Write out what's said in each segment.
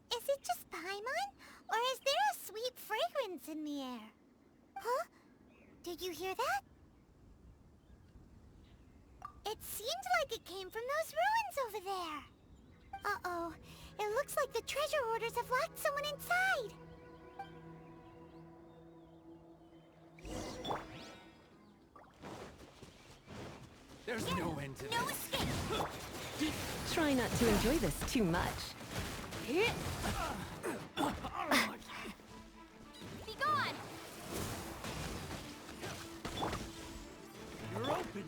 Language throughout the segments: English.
Is it just Paimon? Or is there a sweet fragrance in the air? Huh? Did you hear that? It seemed like it came from those ruins over there. Uh-oh. It looks like the treasure hoarders have locked someone inside. There's no end to this. No escape. Try not to enjoy this too much. Be gone. You're open.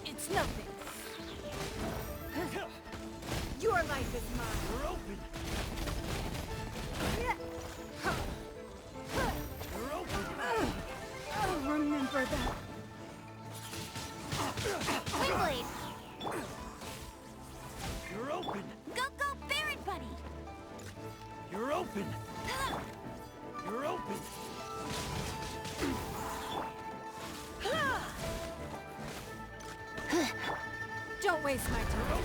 It's nothing. Your life is mine. You're open. You're open. I'll remember that. Windblade. You're open. Go, go, Baron Buddy. You're open. You're open. Don't waste my time.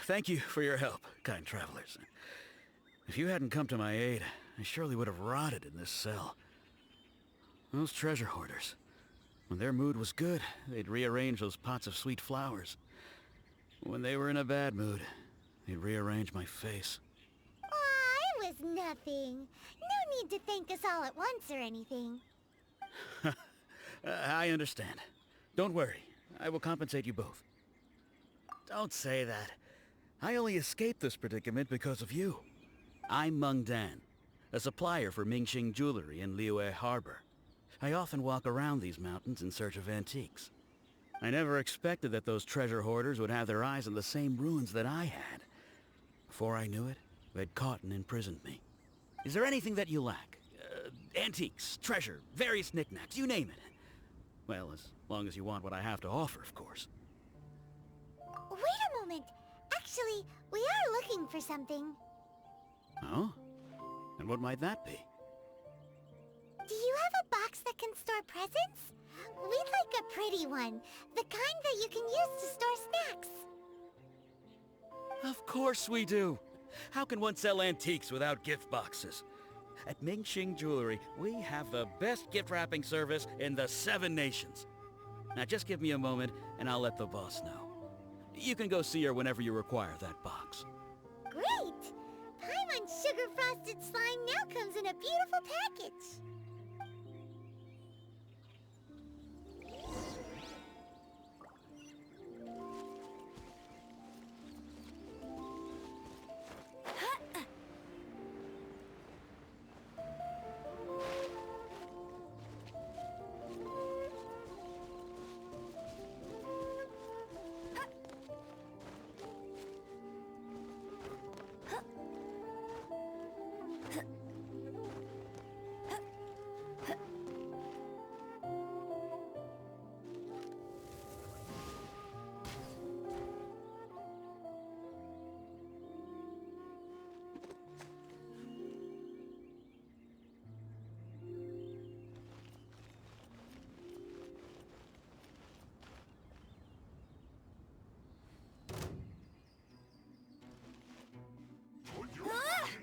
Thank you for your help, kind travelers. If you hadn't come to my aid, I surely would have rotted in this cell. Those treasure hoarders. When their mood was good, they'd rearrange those pots of sweet flowers. When they were in a bad mood, they'd rearrange my face. Aw, it was nothing. No need to thank us all at once or anything. I understand. Don't worry. I will compensate you both. Don't say that. I only escaped this predicament because of you. I'm Meng Dan, a supplier for Mingxing jewelry in Liyue Harbor. I often walk around these mountains in search of antiques. I never expected that those treasure hoarders would have their eyes on the same ruins that I had. Before I knew it, they'd caught and imprisoned me. Is there anything that you lack? Antiques, treasure, various knickknacks, you name it. Well, as long as you want what I have to offer, of course. Wait a moment. Actually, we are looking for something. Oh? And what might that be? Do you have a box that can store presents? We'd like a pretty one. The kind that you can use to store snacks. Of course we do. How can one sell antiques without gift boxes? At Mingxing Jewelry, we have the best gift wrapping service in the 7 nations. Now just give me a moment and I'll let the boss know. You can go see her whenever you require that box. Great! Paimon Sugar Frosted Slime now comes in a beautiful package.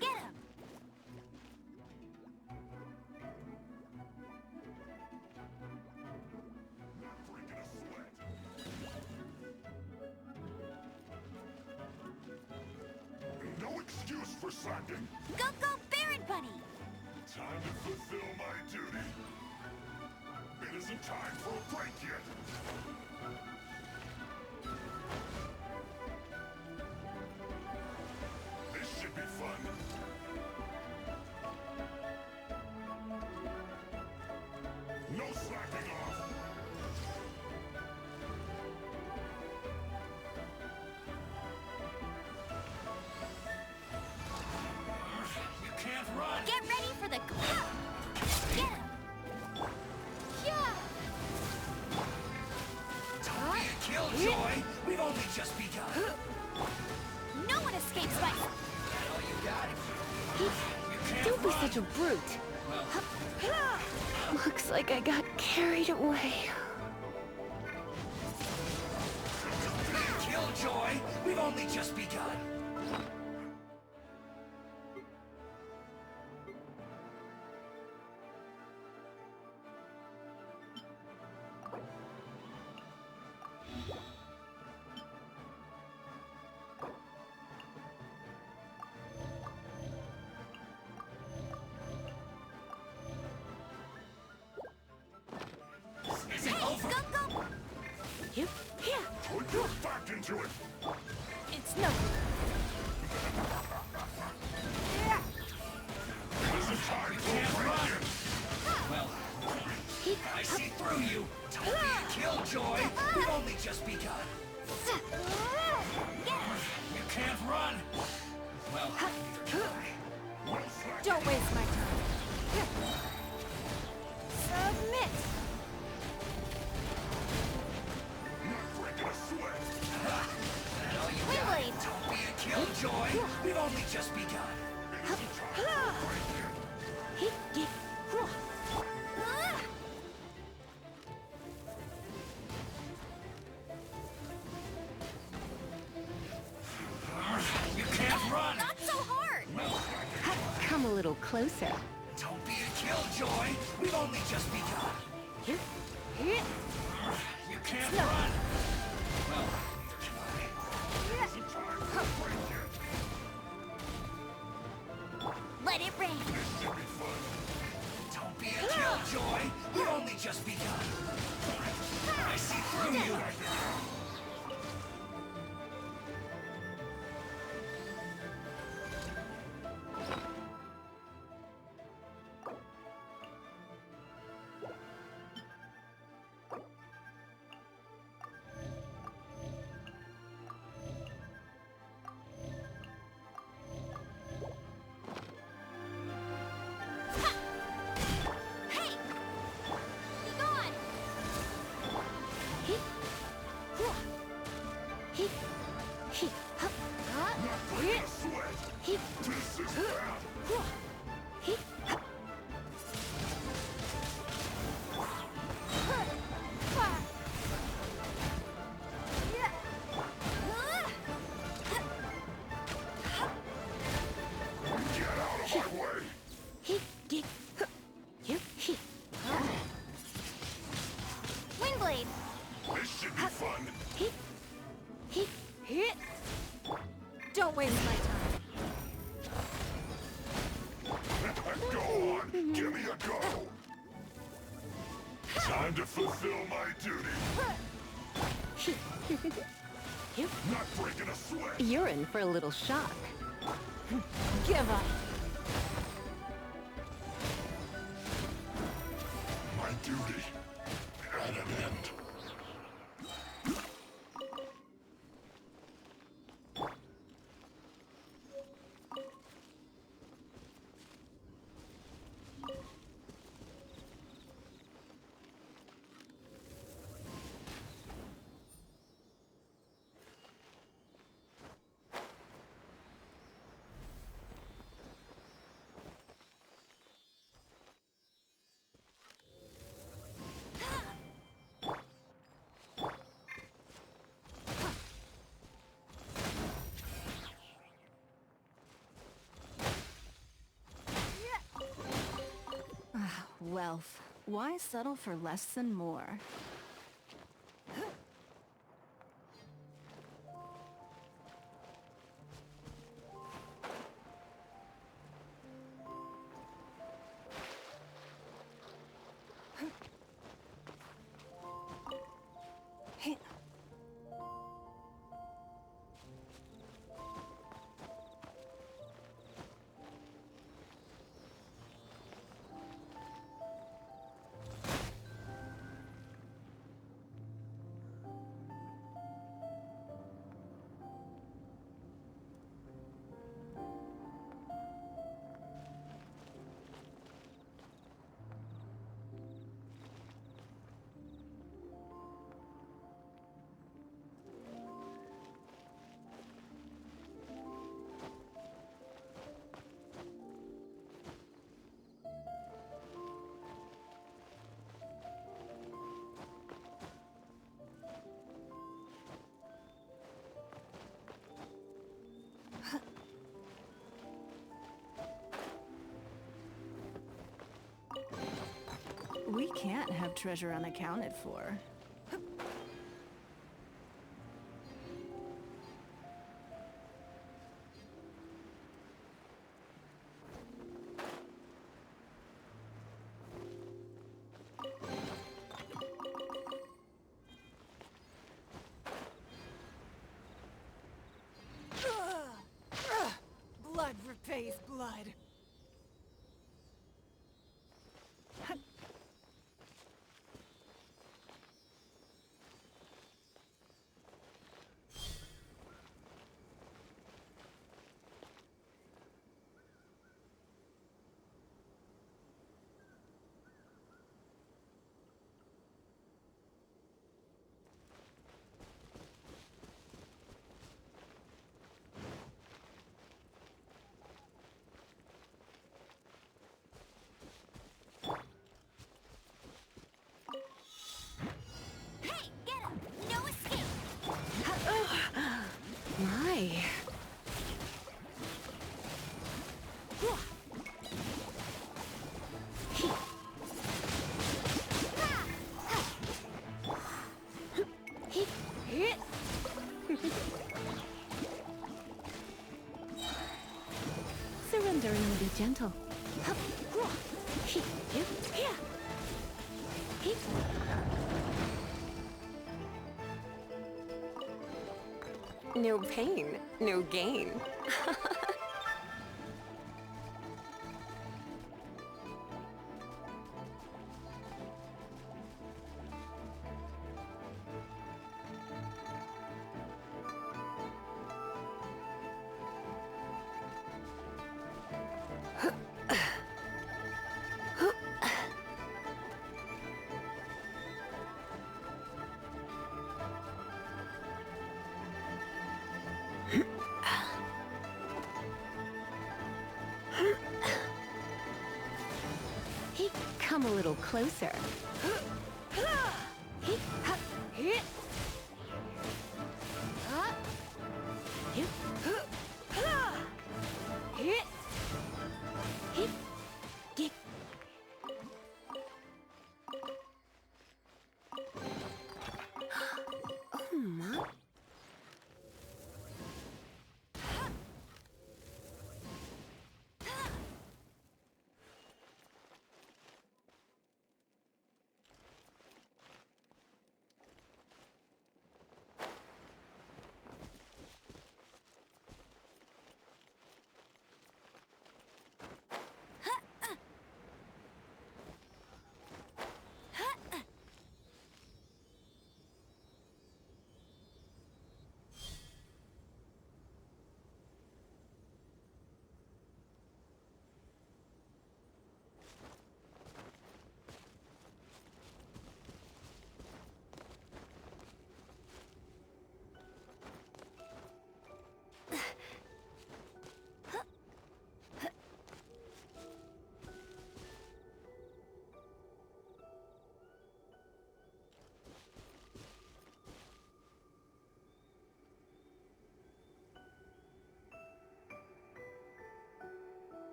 Get him! No excuse for slacking. Go, Baron Bunny! Time to fulfill my duty. It isn't time for a break yet. This should be fun. No slacking off. You can't run! Get ready for the... Get him! Yeah! Don't be a killjoy! We've only just begun! No one escapes my... Oh, you got it! You can't Don't be run! such a brute. Looks like I got carried away. Don't be a killjoy! We've only just begun! This isn't over! Go! Here. Put your back into it. It's nothing. This is time for a break yet. Well, I see through you! Don't be a killjoy! We've only just begun! You can't run! Well, neither can I. No slacking. Don't waste my time. Submit. Not breaking a sweat. That all you got? Windblade! Don't be a killjoy! We've only just begun! It isn't time for a break yet. You can't run! Not so hard! Come a little closer. Don't be a killjoy! We've only just begun! Here. You can't run! Well, neither can I. It isn't time for a break yet. Let it rain! This should be fun. Don't be a killjoy! We've only just begun! I see through you! Don't waste my time. Go on, give me a go. Time to fulfill my duty. Not breaking a sweat. You're in for a little shock. Give up. My duty at an end. Wealth. Why settle for less than more? We can't have treasure unaccounted for. Blood repays blood. My. Surrendering will be gentle. No pain, no gain. Come a little closer.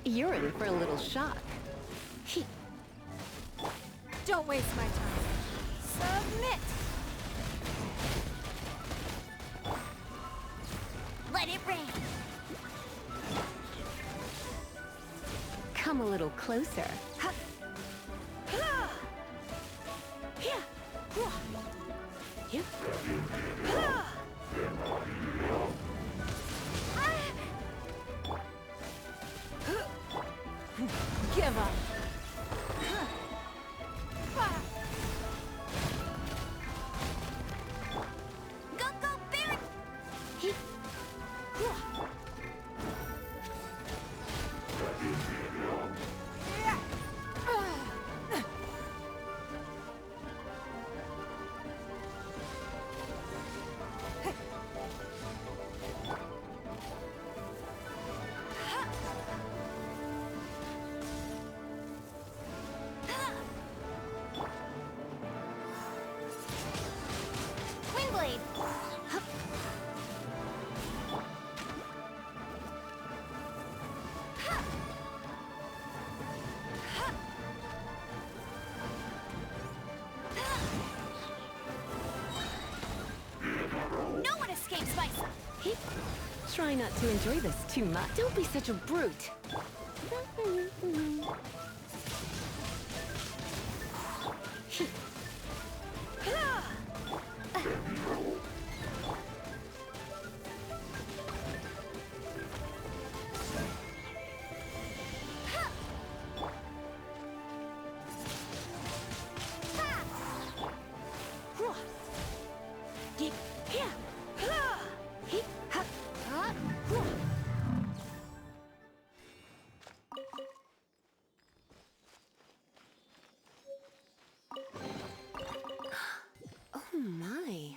You're in for a little shock. Don't waste my time. Submit! Let it rain. Come a little closer. Give up. Go, go, Baron! Windblade! No one escapes my... Try not to enjoy this too much. Don't be such a brute. Oh my.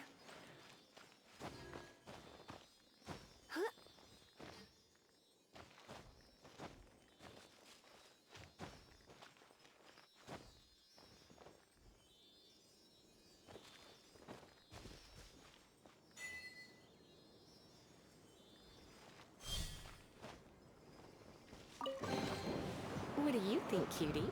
What do you think, cutie?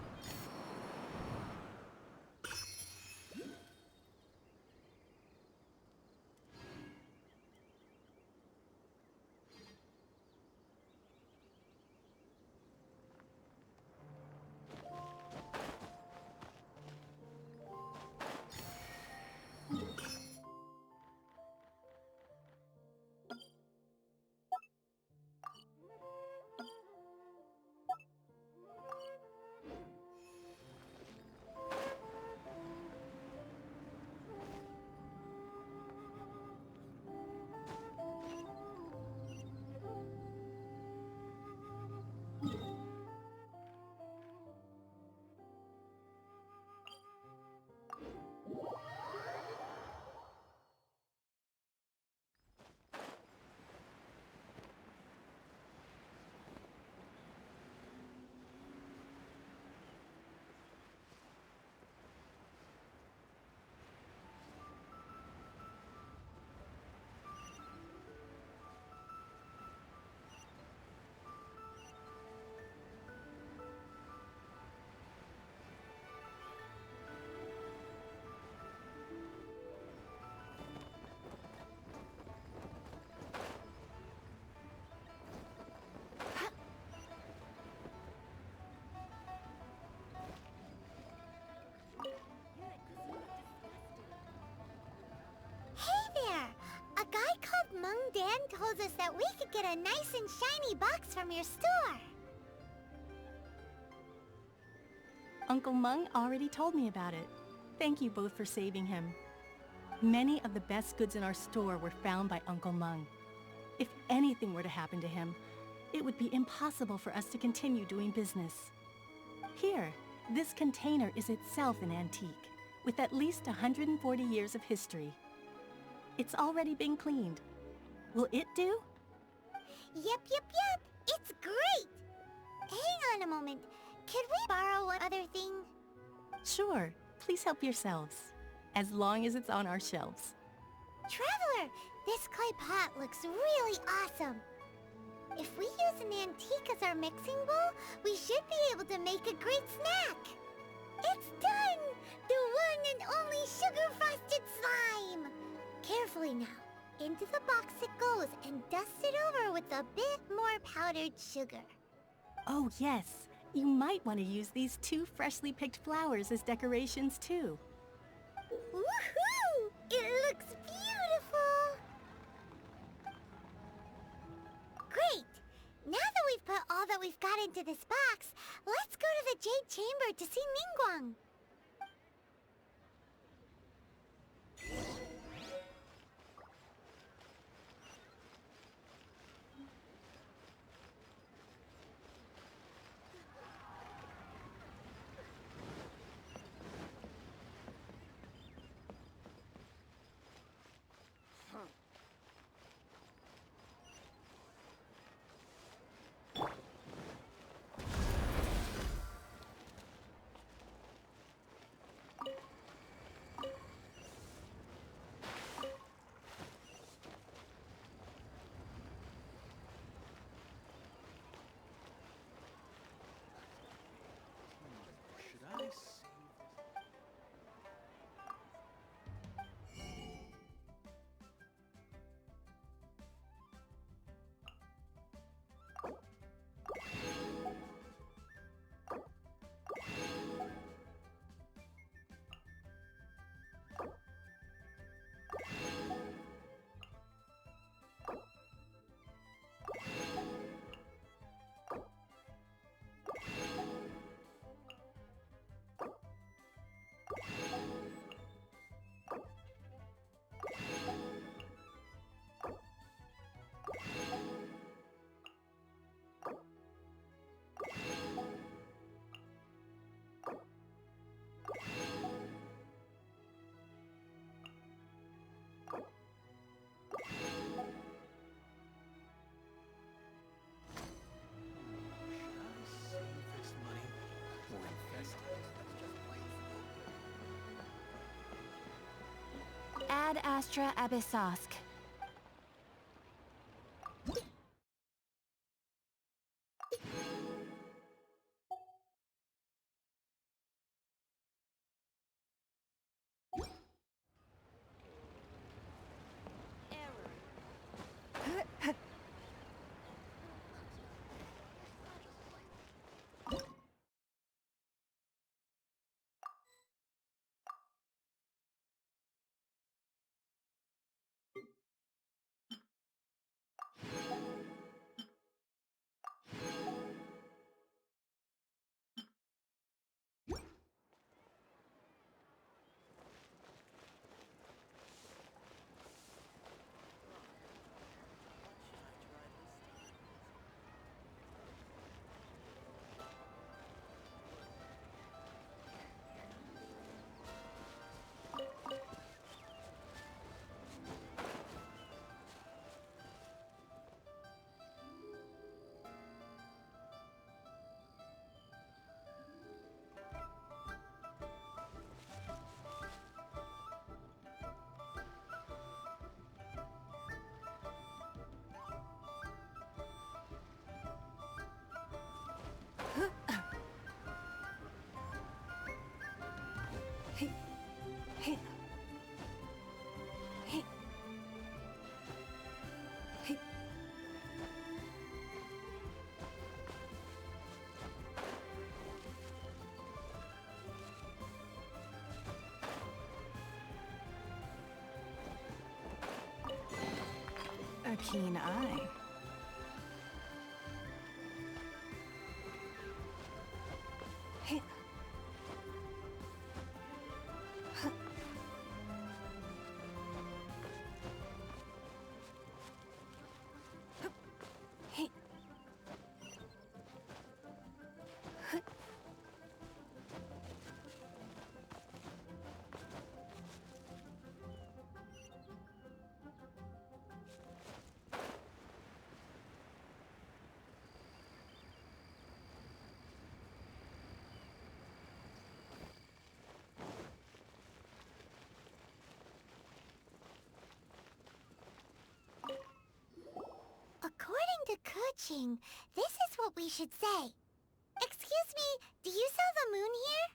Dan told us that we could get a nice and shiny box from your store. Uncle Mung already told me about it. Thank you both for saving him. Many of the best goods in our store were found by Uncle Mung. If anything were to happen to him, it would be impossible for us to continue doing business. Here, this container is itself an antique, with at least 140 years of history. It's already been cleaned. Will it do? Yep. It's great! Hang on a moment. Could we borrow one other thing? Sure. Please help yourselves. As long as it's on our shelves. Traveler, this clay pot looks really awesome. If we use an antique as our mixing bowl, we should be able to make a great snack. It's done! The one and only sugar-frosted slime! Carefully now. Into the box it goes and dust it over with a bit more powdered sugar. Oh yes, you might want to use these 2 freshly picked flowers as decorations too. Woohoo! It looks beautiful! Great! Now that we've put all that we've got into this box, let's go to the Jade Chamber to see Ningguang. Ad astra abyssosk. A keen eye. watching. This is what we should say. Excuse me, do you sell the moon here?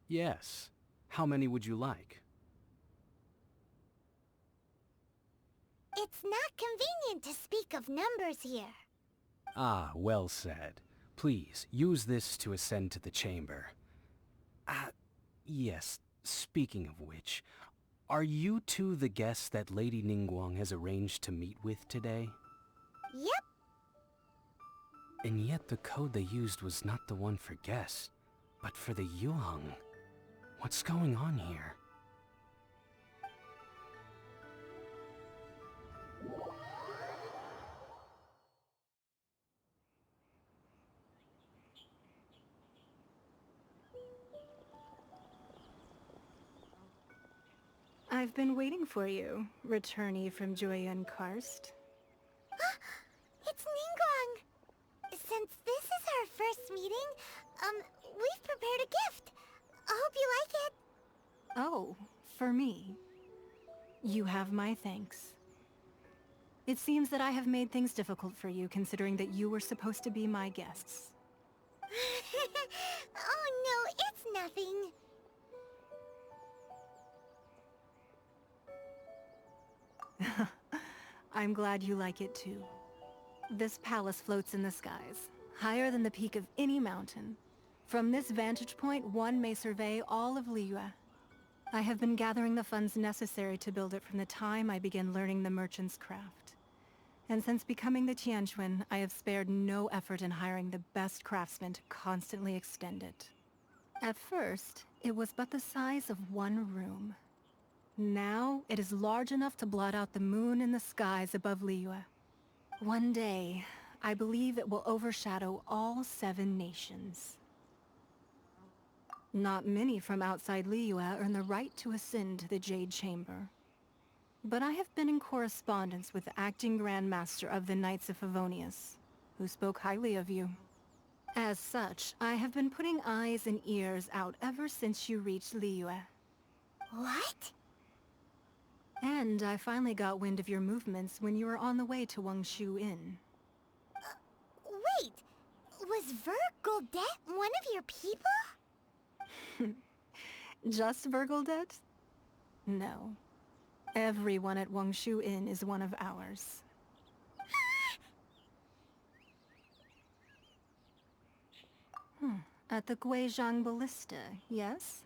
Yes. How many would you like? It's not convenient to speak of numbers here. Ah, well said. Please, use this to ascend to the chamber. Yes, speaking of which, are you two the guests that Lady Ningguang has arranged to meet with today? Yep. And yet the code they used was not the one for guests, but for the Yuheng. What's going on here? I've been waiting for you, returnee from Joyun Karst. It's Ningguang. Since this is our first meeting, we've prepared a gift. I hope you like it. Oh, for me. You have my thanks. It seems that I have made things difficult for you, considering that you were supposed to be my guests. Oh no, it's nothing. I'm glad you like it too. This palace floats in the skies, higher than the peak of any mountain. From this vantage point, one may survey all of Liyue. I have been gathering the funds necessary to build it from the time I began learning the merchant's craft. And since becoming the Tianquan, I have spared no effort in hiring the best craftsmen to constantly extend it. At first, it was but the size of one room. Now, it is large enough to blot out the moon in the skies above Liyue. One day, I believe it will overshadow all 7 nations. Not many from outside Liyue earn the right to ascend to the Jade Chamber. But I have been in correspondence with the acting Grand Master of the Knights of Favonius, who spoke highly of you. As such, I have been putting eyes and ears out ever since you reached Liyue. What? And I finally got wind of your movements when you were on the way to Wangshu Inn. Wait, was Vergoldet one of your people? Just Vergoldet? No. Everyone at Wangshu Inn is one of ours. At the Guizhang Ballista, yes?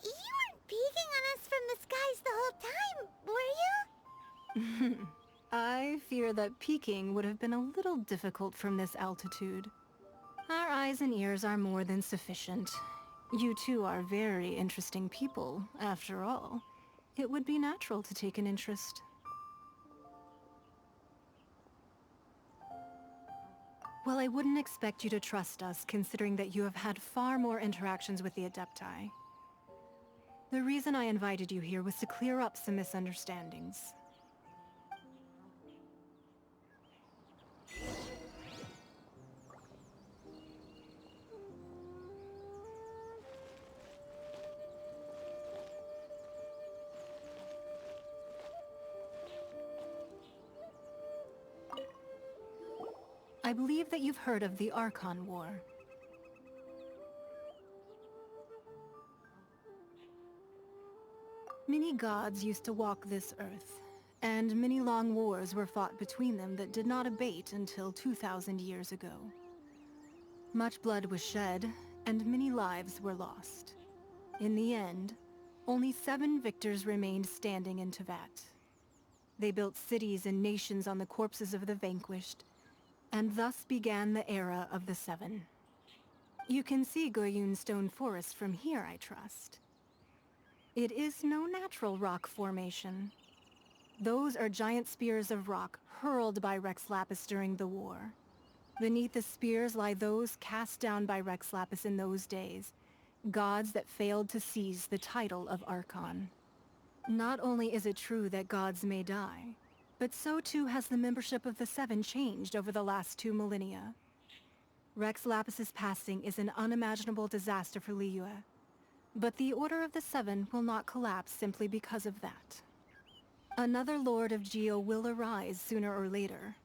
You weren't peeking on us from the skies the whole time, were you? I fear that peeking would have been a little difficult from this altitude. Our eyes and ears are more than sufficient. You two are very interesting people, after all. It would be natural to take an interest. Well, I wouldn't expect you to trust us, considering that you have had far more interactions with the Adepti. The reason I invited you here was to clear up some misunderstandings. I believe that you've heard of the Archon War. Many gods used to walk this earth, and many long wars were fought between them that did not abate until 2,000 years ago. Much blood was shed, and many lives were lost. In the end, only 7 victors remained standing in Teyvat. They built cities and nations on the corpses of the vanquished, and thus began the era of the 7. You can see Goyun Stone Forest from here, I trust. It is no natural rock formation. Those are giant spears of rock hurled by Rex Lapis during the war. Beneath the spears lie those cast down by Rex Lapis in those days, gods that failed to seize the title of Archon. Not only is it true that gods may die, but so too has the membership of the 7 changed over the last 2 millennia. Rex Lapis's passing is an unimaginable disaster for Liyue, But the Order of the Seven will not collapse simply because of that. Another Lord of Geo will arise sooner or later.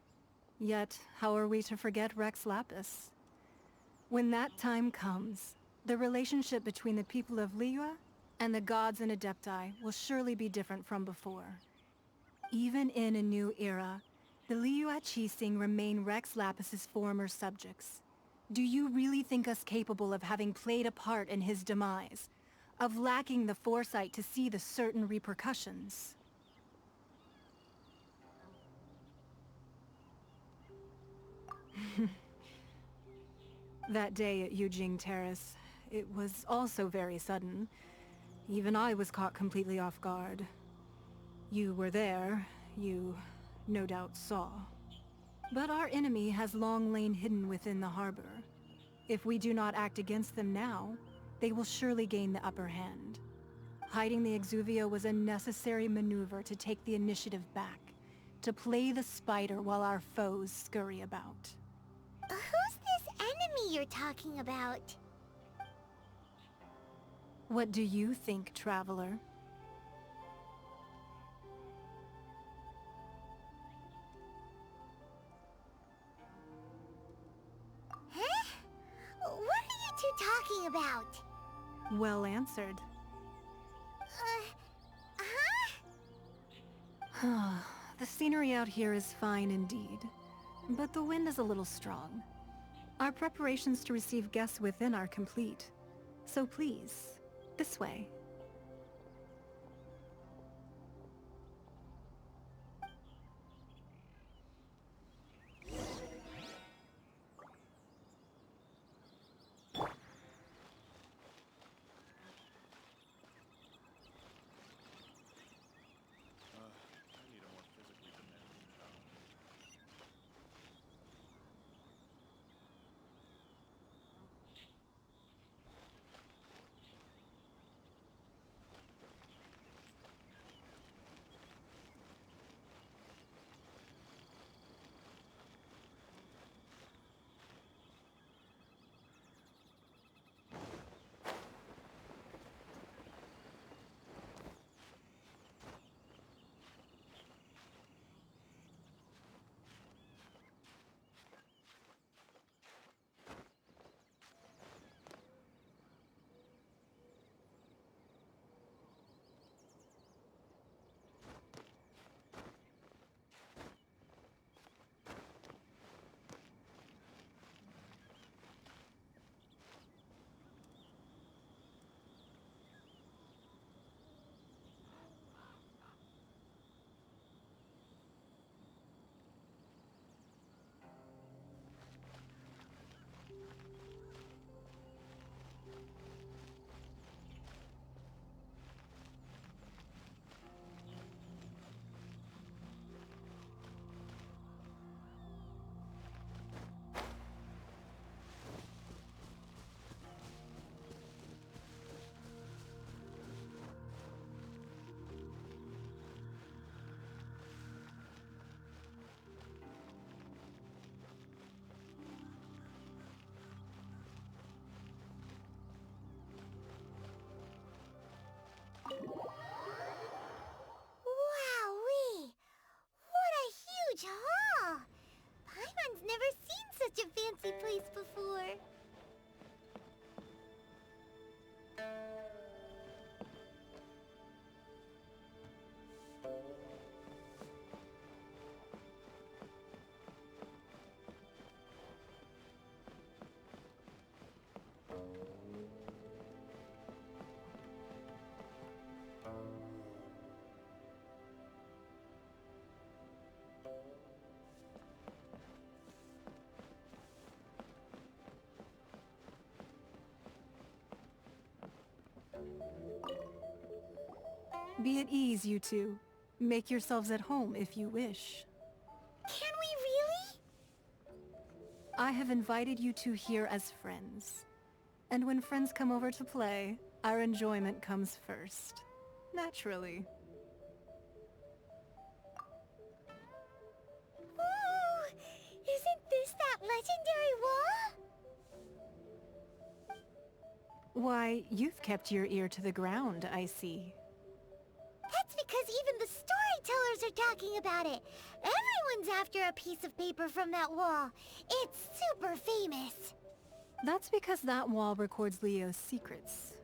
Yet, how are we to forget Rex Lapis? When that time comes, the relationship between the people of Liyue and the gods and Adepti will surely be different from before. Even in a new era, the Liyue Qixing remain Rex Lapis's former subjects. Do you really think us capable of having played a part in his demise? Of lacking the foresight to see the certain repercussions? That day at Yujing Terrace, it was also very sudden. Even I was caught completely off guard. You were there, you no doubt saw. But our enemy has long lain hidden within the harbor. If we do not act against them now, they will surely gain the upper hand. Hiding the Exuvia was a necessary maneuver to take the initiative back, to play the spider while our foes scurry about. Who's this enemy you're talking about? What do you think, traveler? Huh? What are you two talking about? Well answered. The scenery out here is fine indeed, but the wind is a little strong. Our preparations to receive guests within are complete, so please, this way. Wowee! What a huge hall! Paimon's never seen such a fancy place before. Be at ease, you two. Make yourselves at home if you wish. Can we really? I have invited you two here as friends. And when friends come over to play, our enjoyment comes first. Naturally. Ooh! Isn't this that legendary wall? Why, you've kept your ear to the ground, I see. That's because even the storytellers are talking about it. Everyone's after a piece of paper from that wall. It's super famous. That's because that wall records Leo's secrets.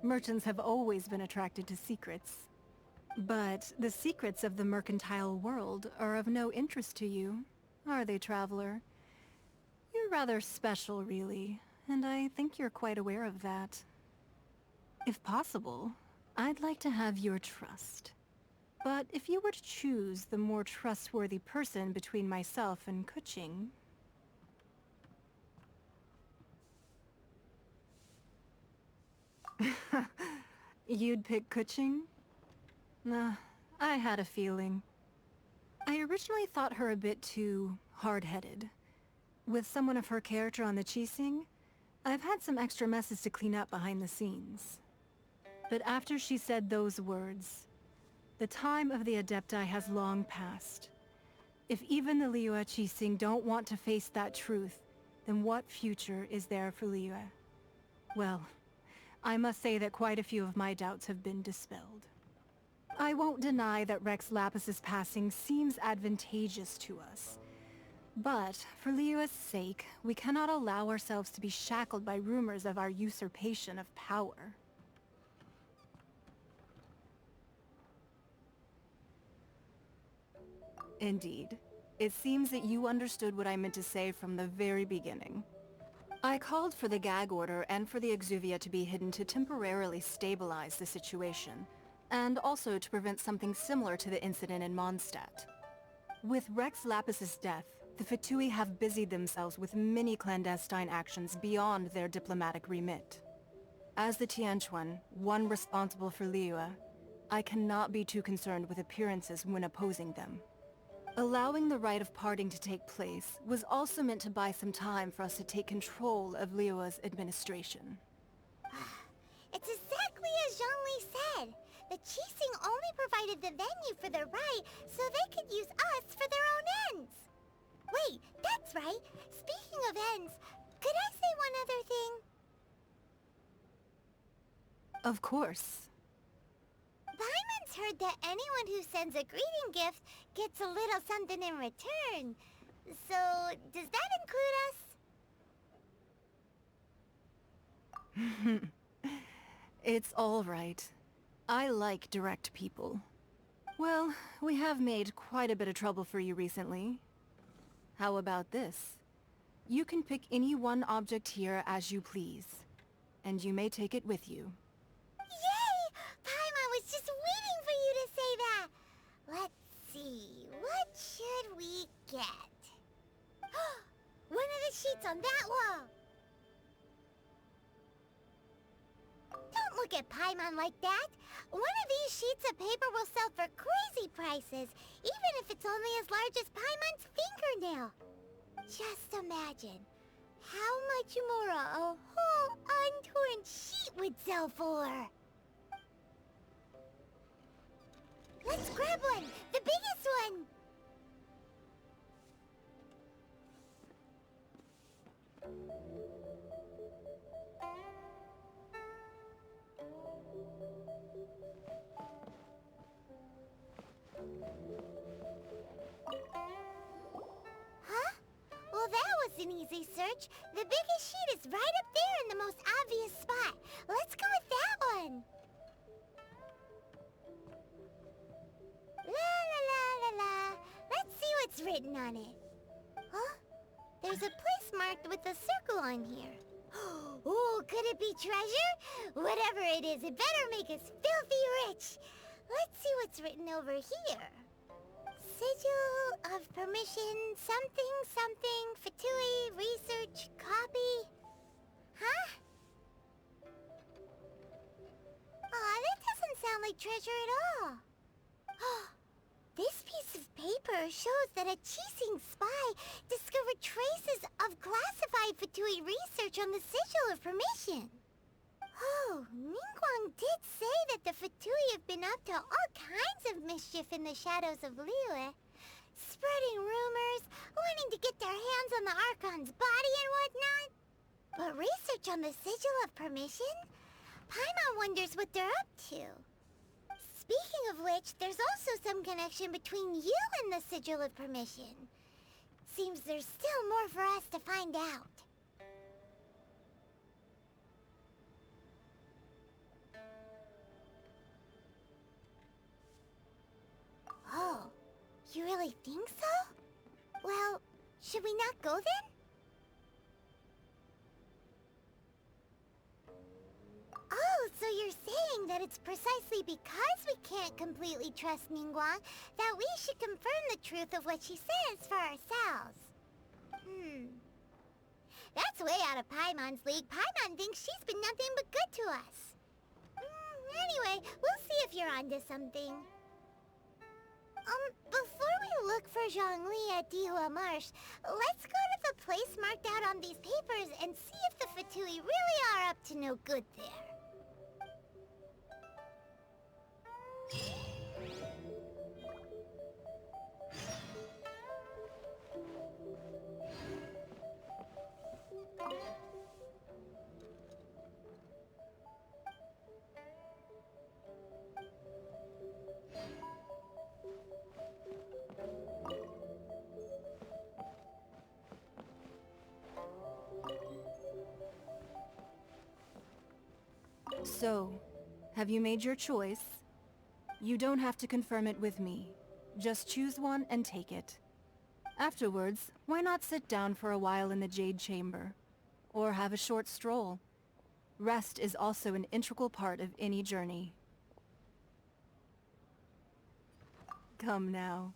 Merchants have always been attracted to secrets. But the secrets of the mercantile world are of no interest to you, are they, traveler? You're rather special, really, and I think you're quite aware of that. If possible, I'd like to have your trust. But if you were to choose the more trustworthy person between myself and Kuching... You'd pick Kuching? Nah, I had a feeling. I originally thought her a bit too hard-headed. With someone of her character on the Qixing, I've had some extra messes to clean up behind the scenes. But after she said those words, the time of the Adepti has long passed. If even the Liyue Qixing don't want to face that truth, then what future is there for Liyue? Well, I must say that quite a few of my doubts have been dispelled. I won't deny that Rex Lapis's passing seems advantageous to us. But, for Liyue's sake, we cannot allow ourselves to be shackled by rumors of our usurpation of power. Indeed. It seems that you understood what I meant to say from the very beginning. I called for the gag order and for the Exuvia to be hidden to temporarily stabilize the situation, and also to prevent something similar to the incident in Mondstadt. With Rex Lapis's death, the Fatui have busied themselves with many clandestine actions beyond their diplomatic remit. As the Tianquan, one responsible for Liyue, I cannot be too concerned with appearances when opposing them. Allowing the rite of parting to take place was also meant to buy some time for us to take control of Liyue's administration. It's exactly as Zhongli said. The Qixing only provided the venue for their rite so they could use us for their own ends. Wait, that's right. Speaking of ends, could I say one other thing? Of course. Paimon's heard that anyone who sends a greeting gift gets a little something in return. So, does that include us? It's all right. I like direct people. Well, we have made quite a bit of trouble for you recently. How about this? You can pick any one object here as you please, and you may take it with you. Yay! Paimon was just waiting for you to say that! Let's see, what should we get? One of the sheets on that wall! Don't look at Paimon like that! One of these sheets of paper will sell for crazy prices, even if it's only as large as Paimon's fingernail. Just imagine how much more a whole untorn sheet would sell for. Let's grab one! The biggest one! Huh? Well, that was an easy search. The biggest sheet is right up there in the most obvious spot. Let's go with that one. La la la la la. Let's see what's written on it. Huh? There's a place marked with a circle on here. Oh, could it be treasure? Whatever it is, it better make us filthy rich. Let's see what's written over here. Sigil of permission, something, something, Fatui, research, copy. Huh? Aw, that doesn't sound like treasure at all. This piece of paper shows that a Qixing spy discovered traces of classified Fatui research on the Sigil of Permission. Oh, Ningguang did say that the Fatui have been up to all kinds of mischief in the shadows of Liyue, spreading rumors, wanting to get their hands on the Archon's body and whatnot. But research on the Sigil of Permission? Paimon wonders what they're up to. Speaking of which, there's also some connection between you and the Sigil of Permission. Seems there's still more for us to find out. Oh, you really think so? Well, should we not go then? Oh, so you're saying that it's precisely because we can't completely trust Ningguang that we should confirm the truth of what she says for ourselves. That's way out of Paimon's league. Paimon thinks she's been nothing but good to us. Anyway, we'll see if you're onto something. Before we look for Zhongli at Dihua Marsh, let's go to the place marked out on these papers and see if the Fatui really are up to no good there. So, have you made your choice? You don't have to confirm it with me. Just choose one and take it. Afterwards, why not sit down for a while in the Jade Chamber? Or have a short stroll? Rest is also an integral part of any journey. Come now.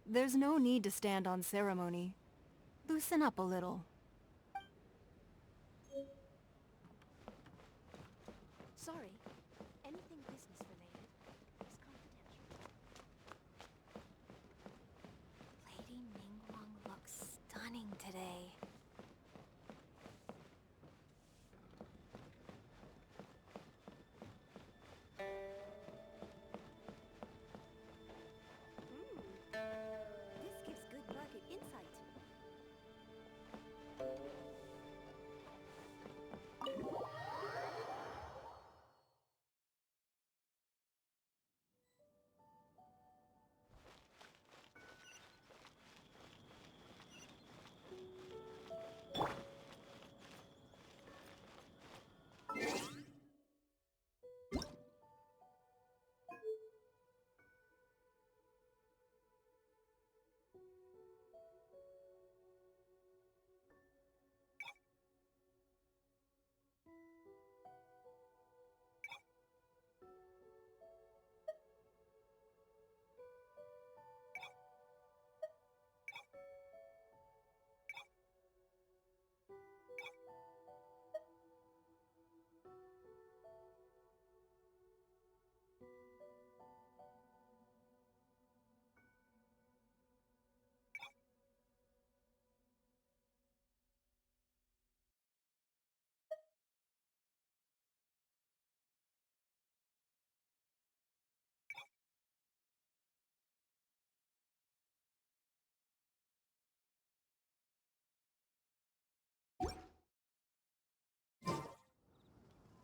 There's no need to stand on ceremony. Loosen up a little. Sorry. Anything business related is confidential. Lady Ningguang looks stunning today. This gives good market insight.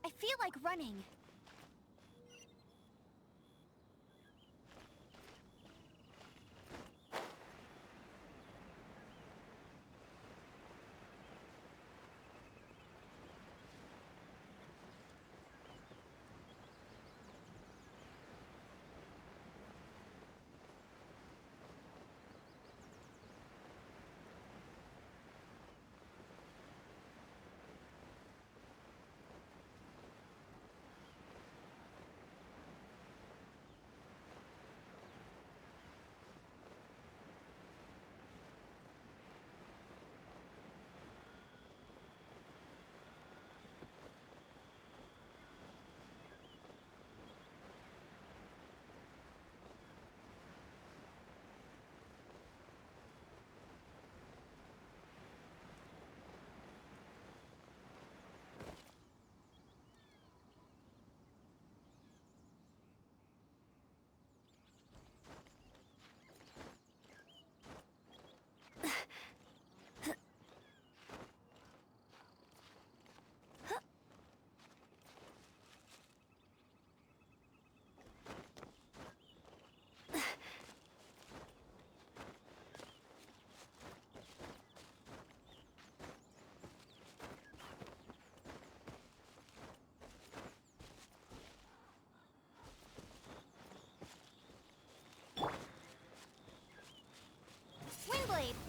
I feel like running. blade.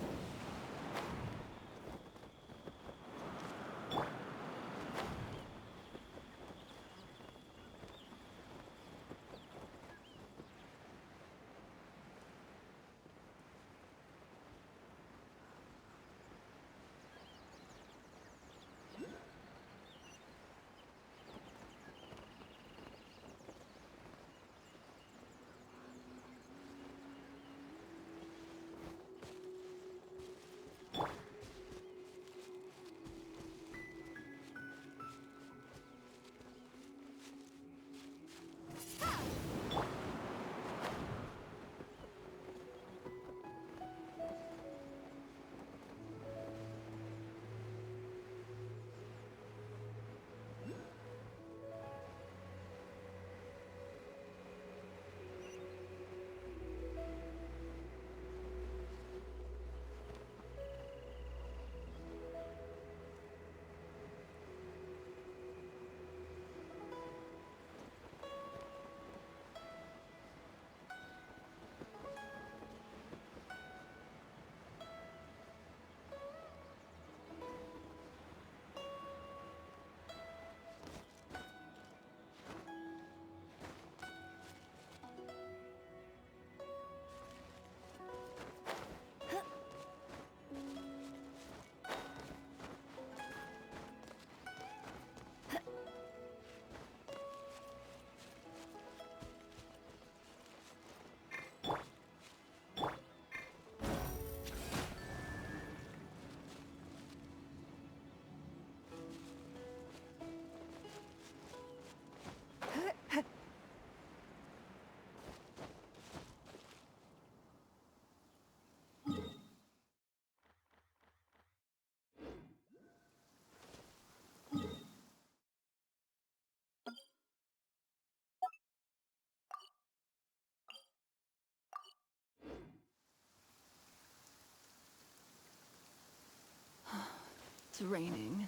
It's raining.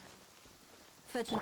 Fetch an...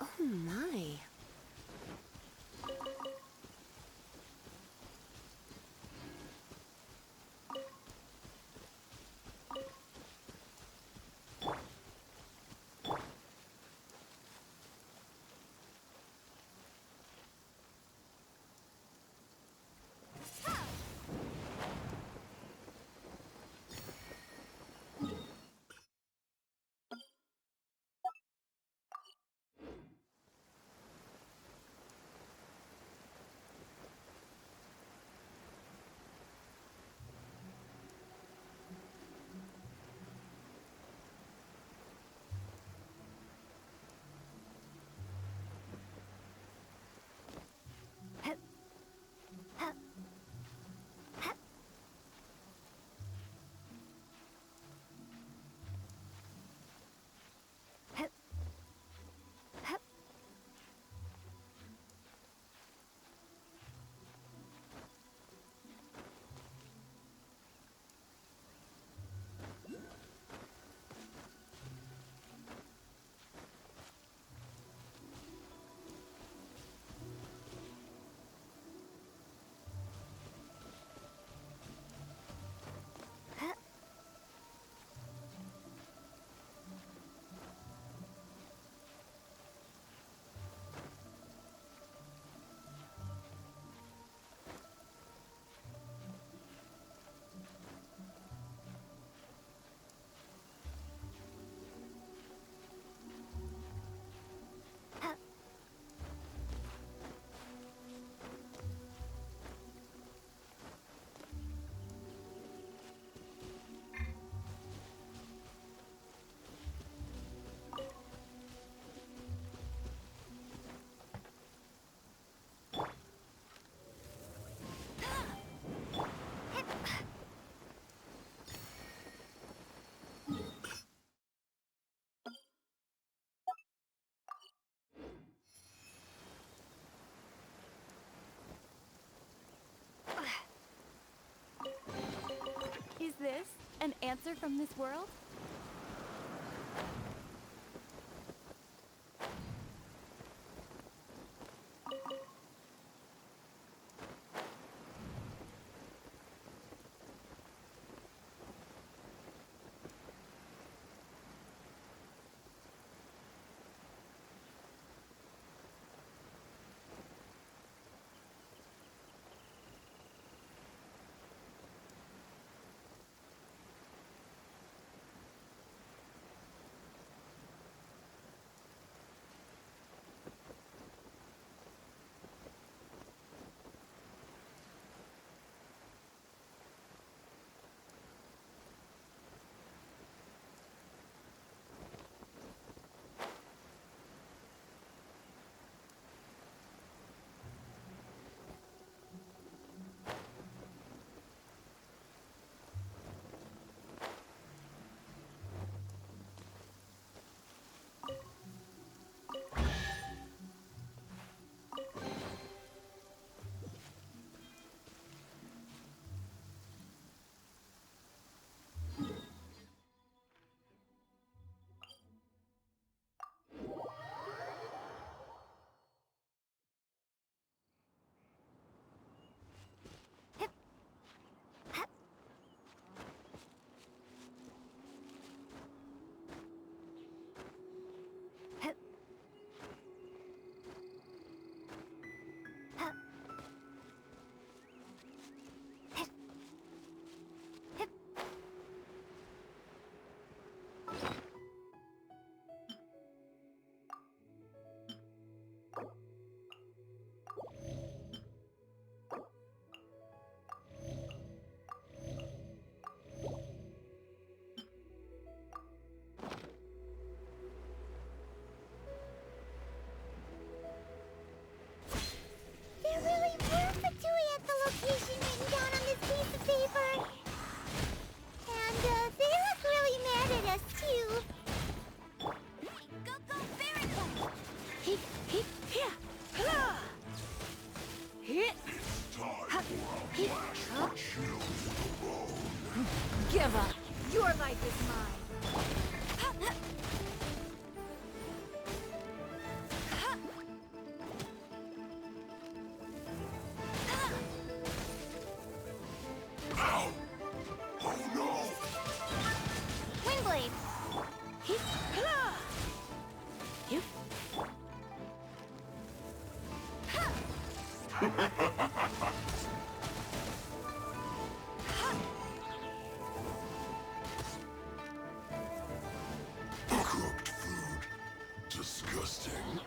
Oh my. answer from this world? There really were Fatui at the location written down on this piece of paper. And they look really mad at us too. Go, go, Barracuda! Here. Here. Time for a flash that chills the bone. Give up. Your life is mine. Ow! Oh no! Windblade! You. Cooked food. Disgusting.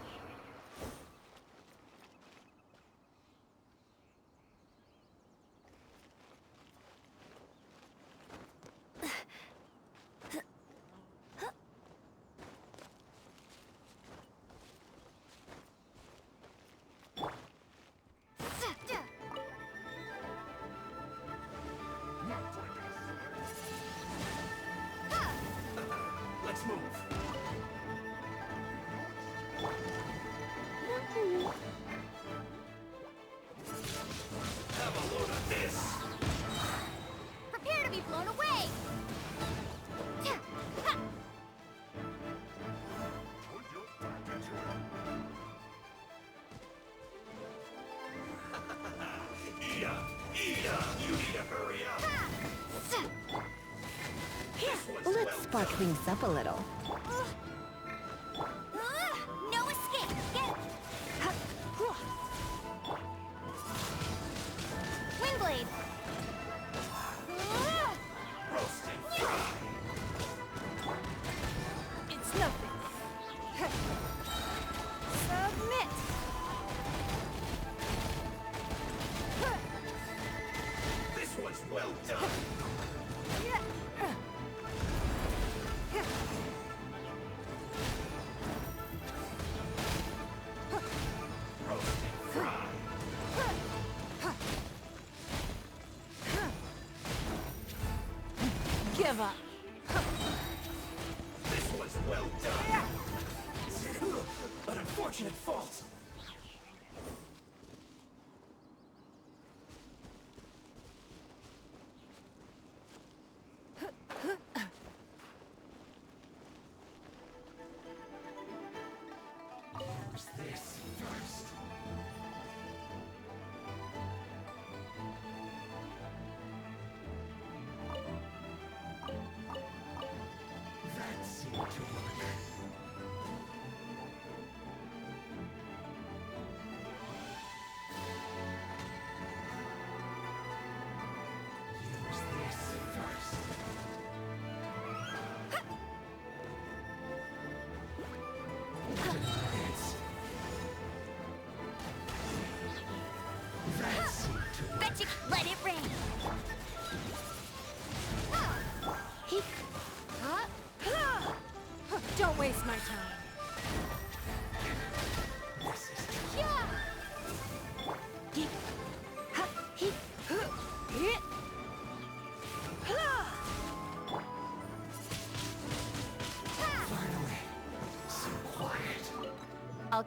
Let's move. Have a load of this. Prepare to be blown away! Put your back into it. Ida! You need to hurry up. This one's Let's well spark done. things up a little. No escape! Get... Windblade! Roast and fry. It's nothing. Submit! This one's well done.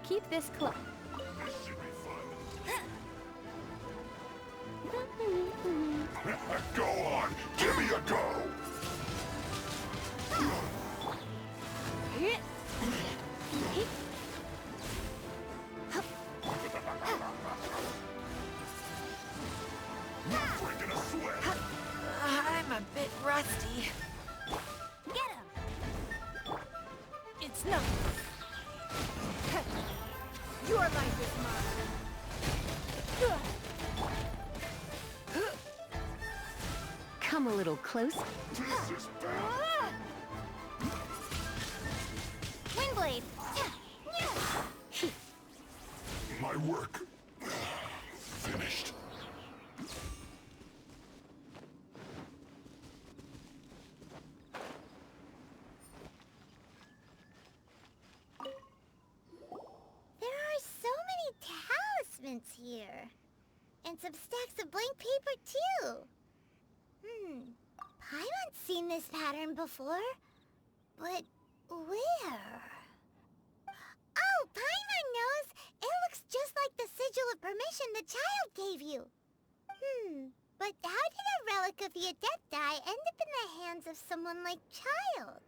Keep this close. This should be fun. Go on! Give me a go! Not breaking a sweat! I'm a bit rusty. Get him! It's not. Your life is mine. Come a little closer. This is bad! Windblade! My work... finished. There are so many talismans here. And some stacks of blank paper, too. Paimon's seen this pattern before. But where? Oh, Paimon knows! It looks just like the sigil of permission the child gave you. But how did a relic of the Adepti end up in the hands of someone like Child?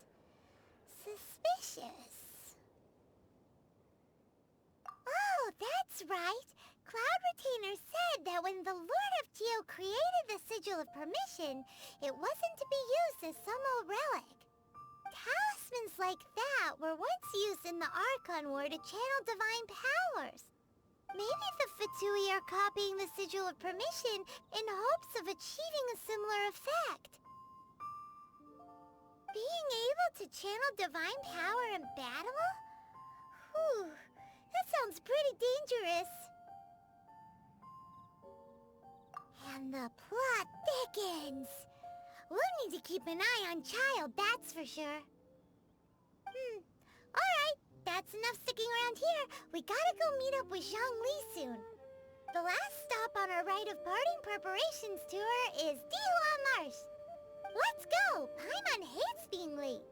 Suspicious. Oh, that's right. Cloud Retainer said that when the Lord of Geo created the Sigil of Permission, it wasn't to be used as some old relic. Talismans like that were once used in the Archon War to channel divine powers. Maybe the Fatui are copying the Sigil of Permission in hopes of achieving a similar effect. Being able to channel divine power in battle? Whew, that sounds pretty dangerous. And the plot thickens. We'll need to keep an eye on Child, that's for sure. Alright, that's enough sticking around here. We gotta go meet up with Zhongli soon. The last stop on our rite of parting preparations tour is Dihua Marsh. Let's go! Paimon hates being late.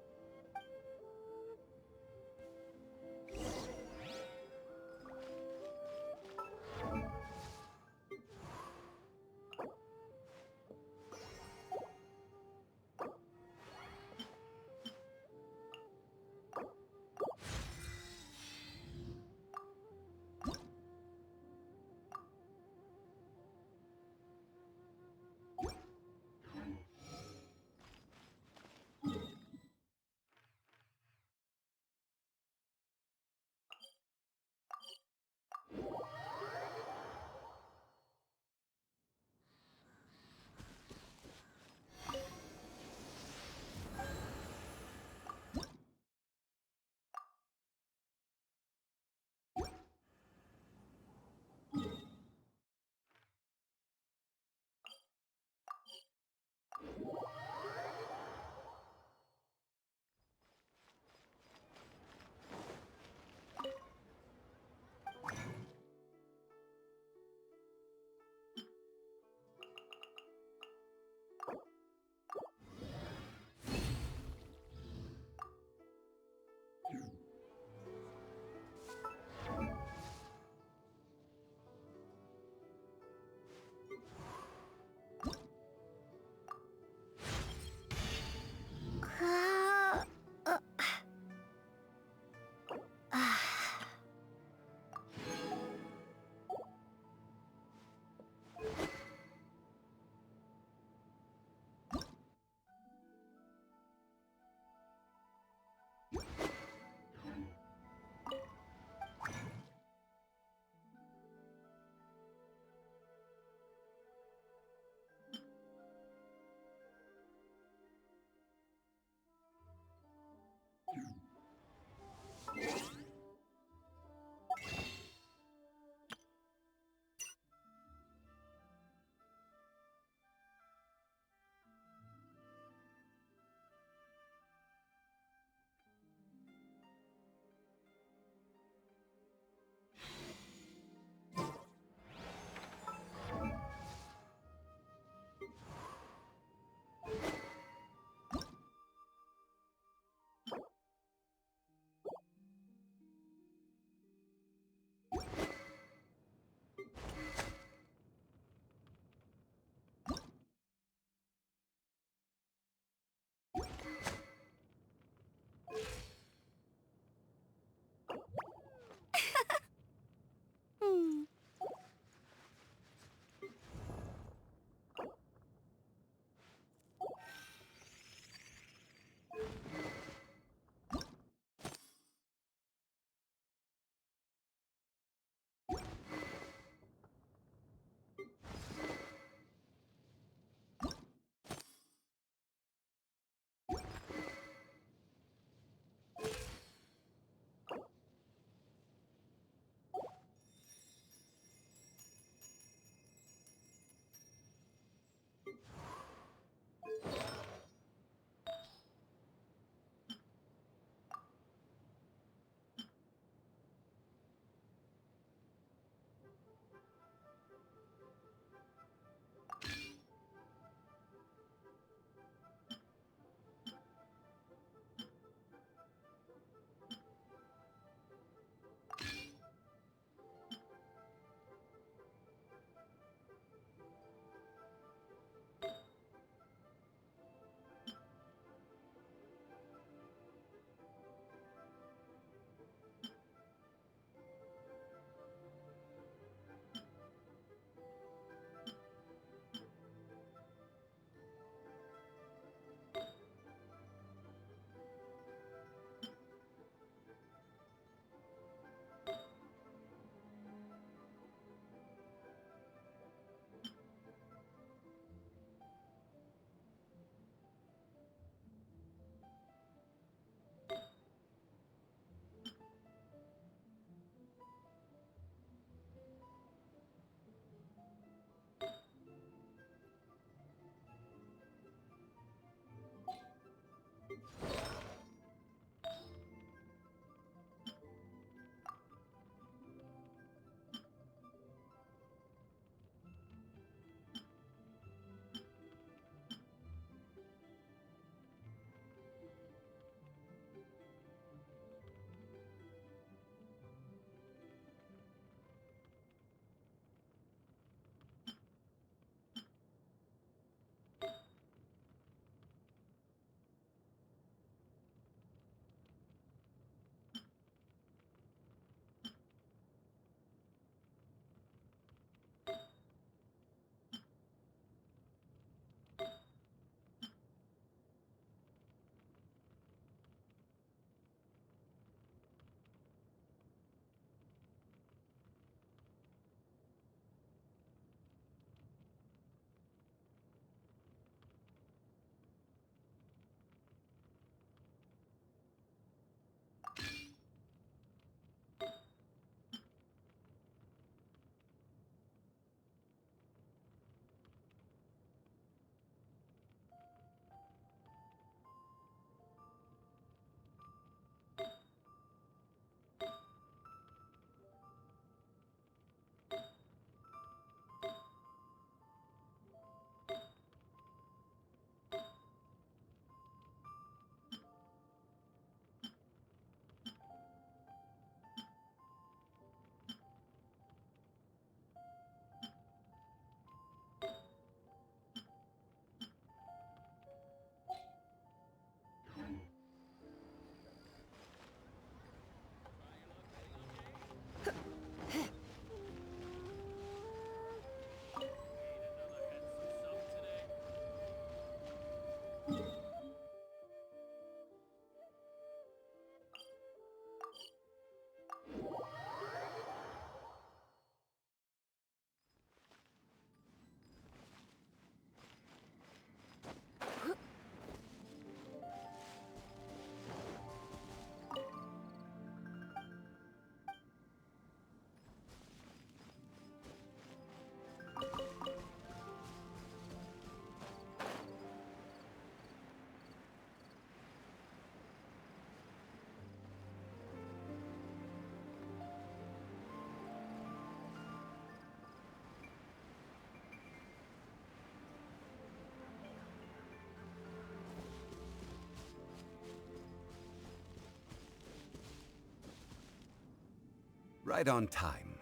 Right on time.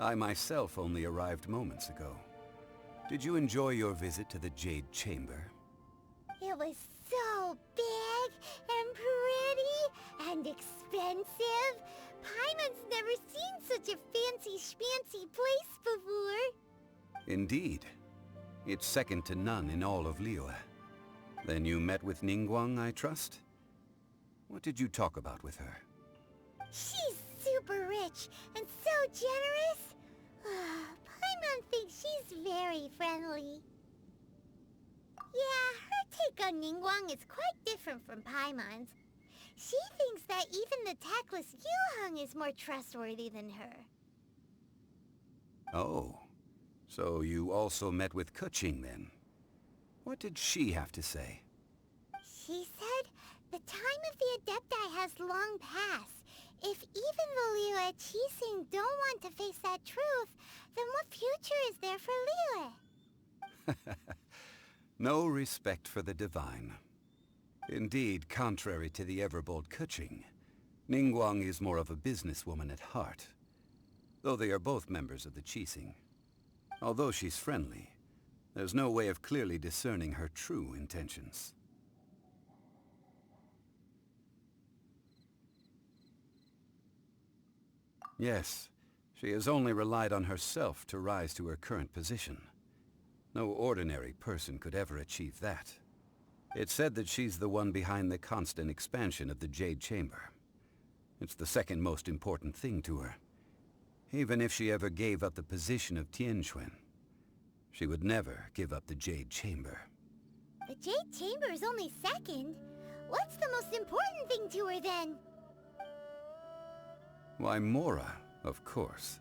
I myself only arrived moments ago. Did you enjoy your visit to the Jade Chamber? It was so big and pretty and expensive. Paimon's never seen such a fancy schmancy place before. Indeed. It's second to none in all of Liyue. Then you met with Ningguang, I trust? What did you talk about with her? She's super rich and so generous. Paimon thinks she's very friendly. Yeah, her take on Ningguang is quite different from Paimon's. She thinks that even the tactless Yuheng is more trustworthy than her. Oh, so you also met with Keqing then? What did she have to say? She said the time of the Adepti has long passed. If even the Liyue Qixing don't want to face that truth, then what future is there for Liyue? No respect for the divine. Indeed, contrary to the ever-bold Keqing, Ningguang is more of a businesswoman at heart, though they are both members of the Qixing. Although she's friendly, there's no way of clearly discerning her true intentions. Yes, she has only relied on herself to rise to her current position. No ordinary person could ever achieve that. It's said that she's the one behind the constant expansion of the Jade Chamber. It's the second most important thing to her. Even if she ever gave up the position of Tianquan, she would never give up the Jade Chamber. The Jade Chamber is only second. What's the most important thing to her then? Why, Mora, of course.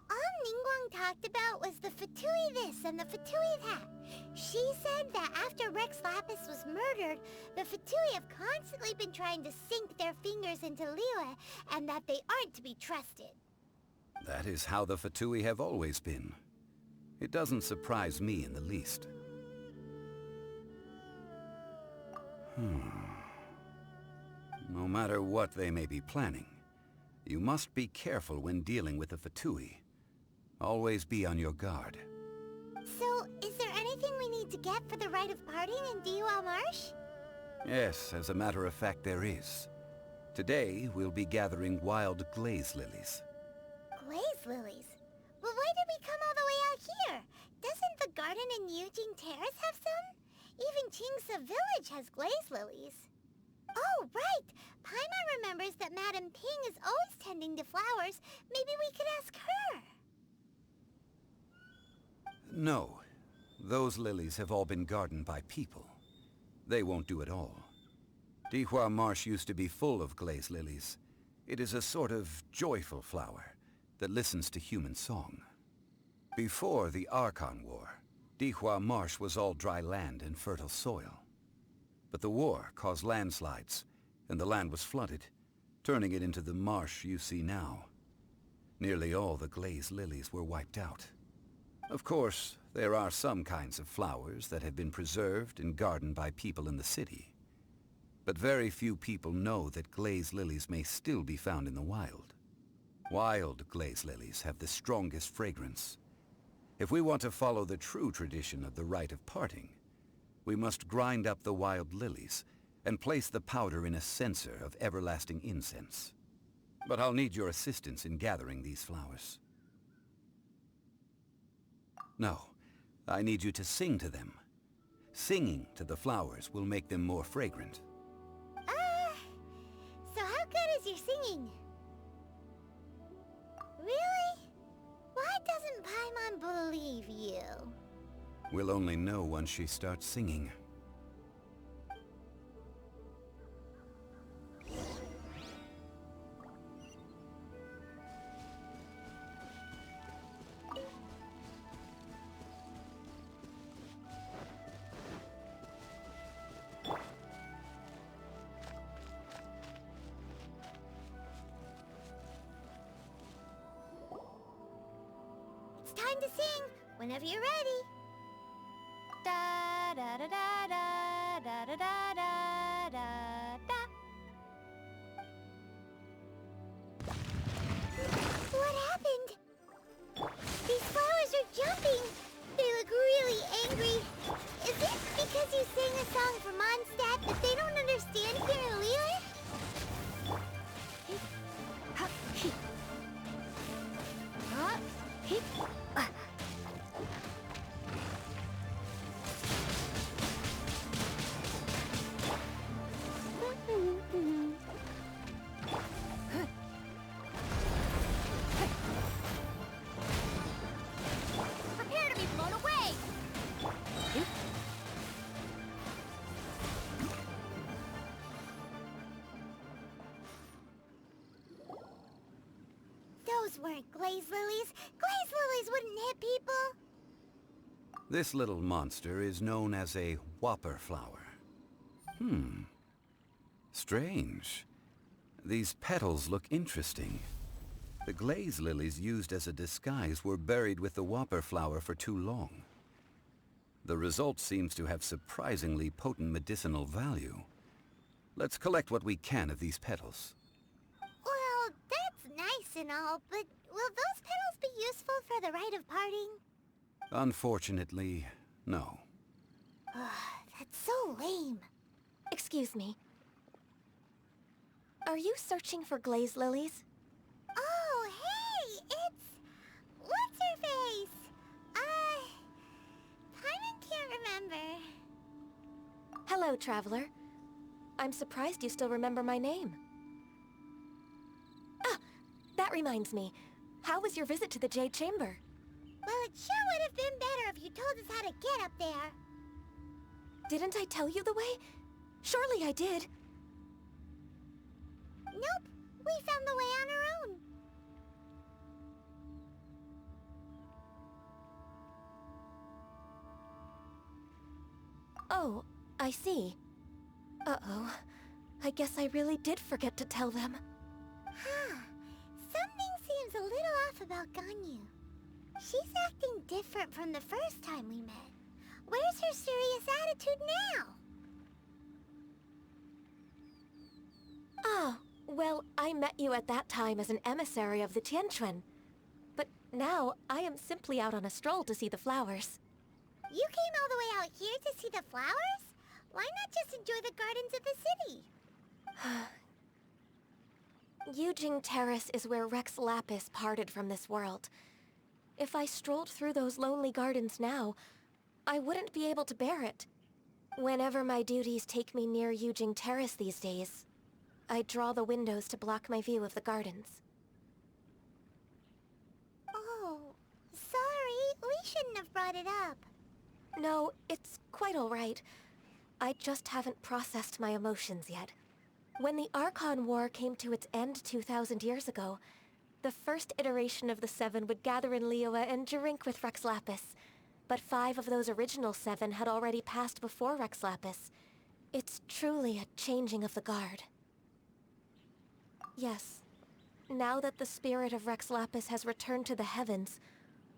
All Ningguang talked about was the Fatui this and the Fatui that. She said that after Rex Lapis was murdered, the Fatui have constantly been trying to sink their fingers into Liyue, and that they aren't to be trusted. That is how the Fatui have always been. It doesn't surprise me in the least. No matter what they may be planning, you must be careful when dealing with the Fatui. Always be on your guard. So, is there anything we need to get for the rite of parting in Dihua Marsh? Yes, as a matter of fact, there is. Today, we'll be gathering wild glaze lilies. Glaze lilies? Well, why did we come all the way out here? Doesn't the garden in Yujing Terrace have some? Even Qingse Village has glaze lilies. Oh, right! Paimon remembers that Madame Ping is always tending to flowers. Maybe we could ask her. No. Those lilies have all been gardened by people. They won't do it all. Dihua Marsh used to be full of glaze lilies. It is a sort of joyful flower that listens to human song. Before the Archon War, Dihua Marsh was all dry land and fertile soil. But the war caused landslides, and the land was flooded, turning it into the marsh you see now. Nearly all the glaze lilies were wiped out. Of course, there are some kinds of flowers that have been preserved and gardened by people in the city. But very few people know that glaze lilies may still be found in the wild. Wild glaze lilies have the strongest fragrance. If we want to follow the true tradition of the rite of parting, we must grind up the wild lilies and place the powder in a censer of everlasting incense. But I'll need your assistance in gathering these flowers. No, I need you to sing to them. Singing to the flowers will make them more fragrant. So how good is your singing? Really? Why doesn't Paimon believe you? We'll only know once she starts singing. It's time to sing, whenever you're ready. Da da da da da da da da da da da. Those weren't glaze lilies. Glaze lilies wouldn't hit people. This little monster is known as a whopper flower. Strange. These petals look interesting. The glaze lilies used as a disguise were buried with the whopper flower for too long. The result seems to have surprisingly potent medicinal value. Let's collect what we can of these petals. Well, that's nice and all, but will those petals be useful for the rite of parting? Unfortunately, no. That's so lame. Excuse me. Are you searching for glaze lilies? Oh, hey! It's... What's-her-face? Paimon can't remember. Hello, traveler. I'm surprised you still remember my name. Ah! That reminds me. How was your visit to the Jade Chamber? Well, it sure would have been better if you told us how to get up there. Didn't I tell you the way? Surely I did. Nope. We found the way on our own. Oh, I see. Uh-oh. I guess I really did forget to tell them. Huh. Something seems a little off about Ganyu. She's acting different from the first time we met. Where's her serious attitude now? Ah, well, I met you at that time as an emissary of the Tianquan. But now, I am simply out on a stroll to see the flowers. You came all the way out here to see the flowers? Why not just enjoy the gardens of the city? Yujing Terrace is where Rex Lapis parted from this world. If I strolled through those lonely gardens now, I wouldn't be able to bear it. Whenever my duties take me near Yujing Terrace these days, I draw the windows to block my view of the gardens. Oh, sorry. We shouldn't have brought it up. No, it's quite all right. I just haven't processed my emotions yet. When the Archon War came to its end 2,000 years ago, the first iteration of the Seven would gather in Liyue and drink with Rex Lapis. But 5 of those original 7 had already passed before Rex Lapis. It's truly a changing of the guard. Yes. Now that the spirit of Rex Lapis has returned to the heavens,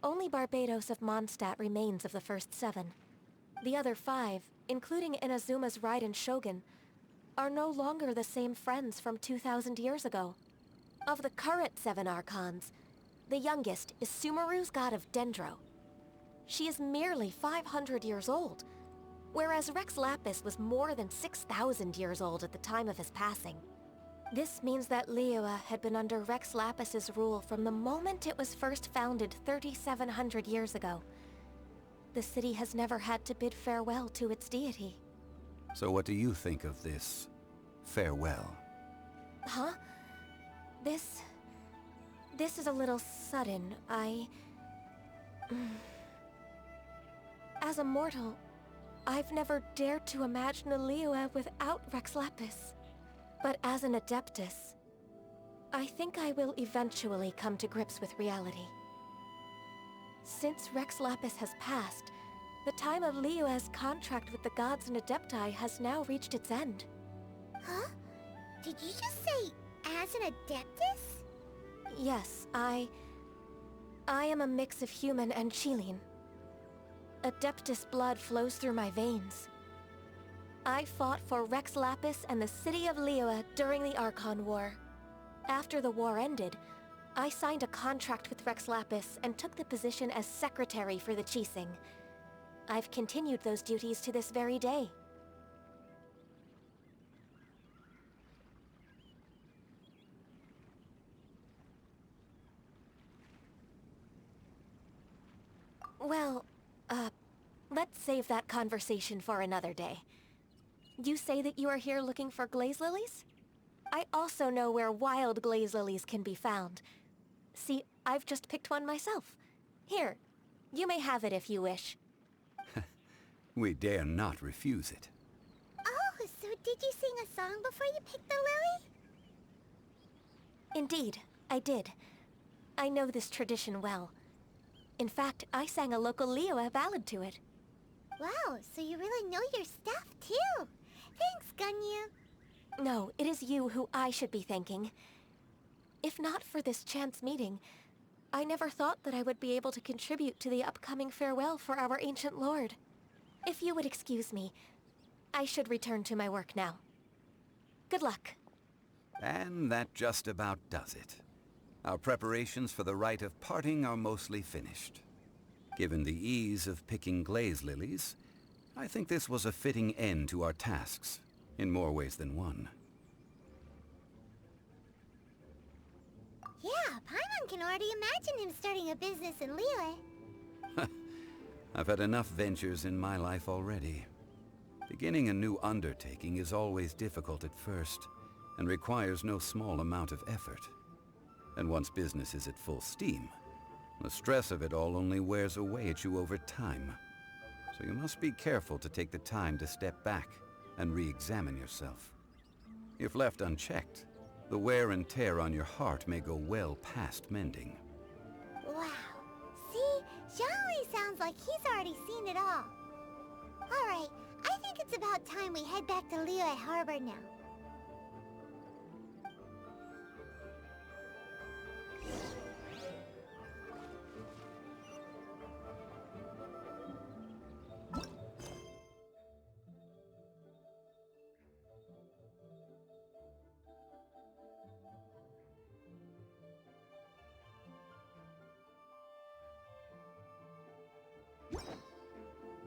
only Barbados of Mondstadt remains of the first 7. The other 5, including Inazuma's Raiden Shogun, are no longer the same friends from 2,000 years ago. Of the current 7 Archons, the youngest is Sumeru's god of Dendro. She is merely 500 years old, whereas Rex Lapis was more than 6,000 years old at the time of his passing. This means that Liyue had been under Rex Lapis's rule from the moment it was first founded 3,700 years ago. The city has never had to bid farewell to its deity. So what do you think of this farewell? Huh? This is a little sudden. As a mortal, I've never dared to imagine a Liyue without Rex Lapis. But as an Adeptus, I think I will eventually come to grips with reality. Since Rex Lapis has passed, the time of Liyue's contract with the gods and Adepti has now reached its end. Huh? Did you just say, as an Adeptus? Yes, I am a mix of human and Chilean. Adeptus blood flows through my veins. I fought for Rex Lapis and the city of Liyue during the Archon War. After the war ended, I signed a contract with Rex Lapis and took the position as secretary for the Qixing. I've continued those duties to this very day. Well, let's save that conversation for another day. You say that you are here looking for glaze lilies? I also know where wild glaze lilies can be found. See, I've just picked one myself. Here, you may have it if you wish. We dare not refuse it. Oh, so did you sing a song before you picked the lily? Indeed, I did. I know this tradition well. In fact, I sang a local Liyue ballad to it. Wow, so you really know your stuff, too. Thanks, Gunyu. No, it is you who I should be thanking. If not for this chance meeting, I never thought that I would be able to contribute to the upcoming farewell for our ancient lord. If you would excuse me, I should return to my work now. Good luck. And that just about does it. Our preparations for the rite of parting are mostly finished. Given the ease of picking glaze lilies, I think this was a fitting end to our tasks, in more ways than one. Yeah, Paimon can already imagine him starting a business in Liyue. I've had enough ventures in my life already. Beginning a new undertaking is always difficult at first, and requires no small amount of effort. And once business is at full steam, the stress of it all only wears away at you over time. So you must be careful to take the time to step back and re-examine yourself. If left unchecked, the wear and tear on your heart may go well past mending. Wow. See? Zhongli sounds like he's already seen it all. Alright, I think it's about time we head back to Liyue Harbor now.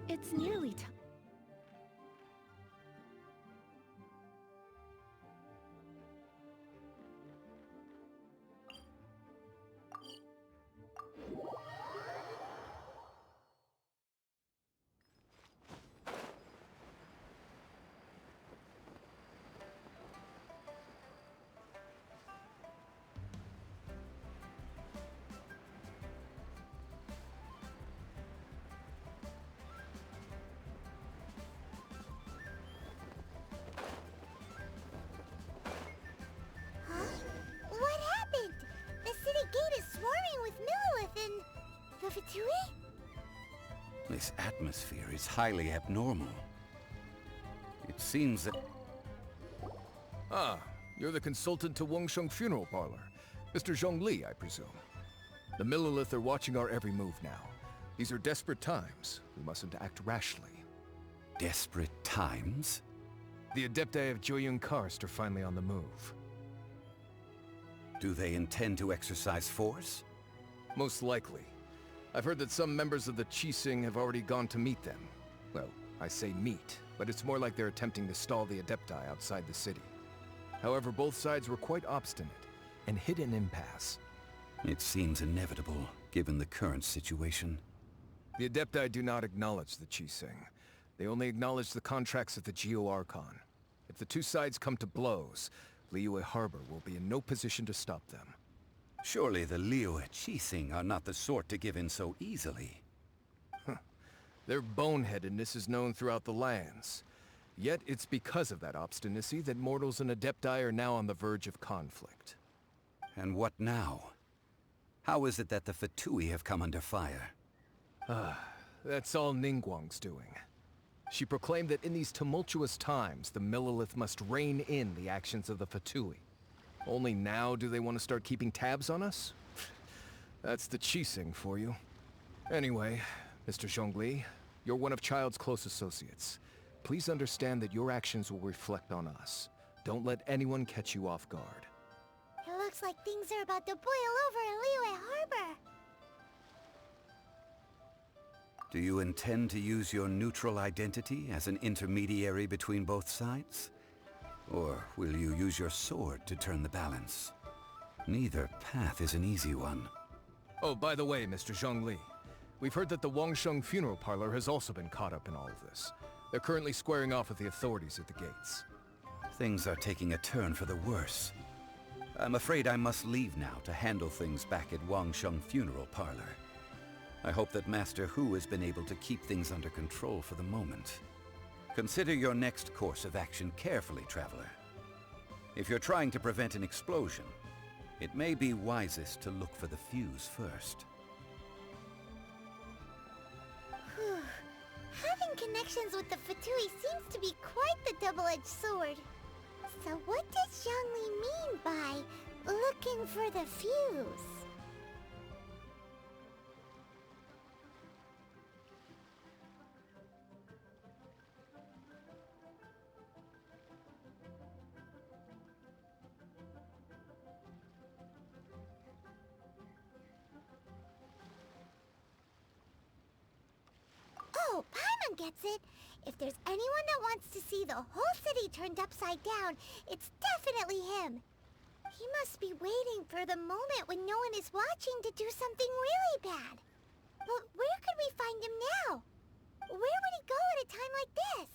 It's nearly time. What happened? The city gate is swarming with Millilith and... the Fatui? This atmosphere is highly abnormal. It seems that... Ah, you're the consultant to Wangsheng Funeral Parlor. Mr. Zhongli, I presume. The Millilith are watching our every move now. These are desperate times. We mustn't act rashly. Desperate times? The Adepti of Joyun Karst are finally on the move. Do they intend to exercise force? Most likely. I've heard that some members of the Qixing have already gone to meet them. Well, I say meet, but it's more like they're attempting to stall the Adepti outside the city. However, both sides were quite obstinate and hit an impasse. It seems inevitable, given the current situation. The Adepti do not acknowledge the Qixing. They only acknowledge the contracts of the Geo-Archon. If the two sides come to blows, Liyue Harbor will be in no position to stop them. Surely the Liyue Qixing are not the sort to give in so easily. Their boneheadedness is known throughout the lands. Yet it's because of that obstinacy that mortals and Adepti are now on the verge of conflict. And what now? How is it that the Fatui have come under fire? That's all Ningguang's doing. She proclaimed that in these tumultuous times, the Millilith must rein in the actions of the Fatui. Only now do they want to start keeping tabs on us? That's the Qixing for you. Anyway, Mr. Zhongli, you're one of Child's close associates. Please understand that your actions will reflect on us. Don't let anyone catch you off guard. It looks like things are about to boil over in Liyue Harbor. Do you intend to use your neutral identity as an intermediary between both sides? Or will you use your sword to turn the balance? Neither path is an easy one. Oh, by the way, Mr. Zhongli, we've heard that the Wangsheng Funeral Parlor has also been caught up in all of this. They're currently squaring off with the authorities at the gates. Things are taking a turn for the worse. I'm afraid I must leave now to handle things back at Wangsheng Funeral Parlor. I hope that Master Hu has been able to keep things under control for the moment. Consider your next course of action carefully, Traveler. If you're trying to prevent an explosion, It may be wisest to look for the fuse first. Having connections with the Fatui seems to be quite the double-edged sword. So what does Zhongli mean by looking for the fuse? Oh, Paimon gets it. If there's anyone that wants to see the whole city turned upside down, it's definitely him. He must be waiting for the moment when no one is watching to do something really bad. But where could we find him now? Where would he go at a time like this?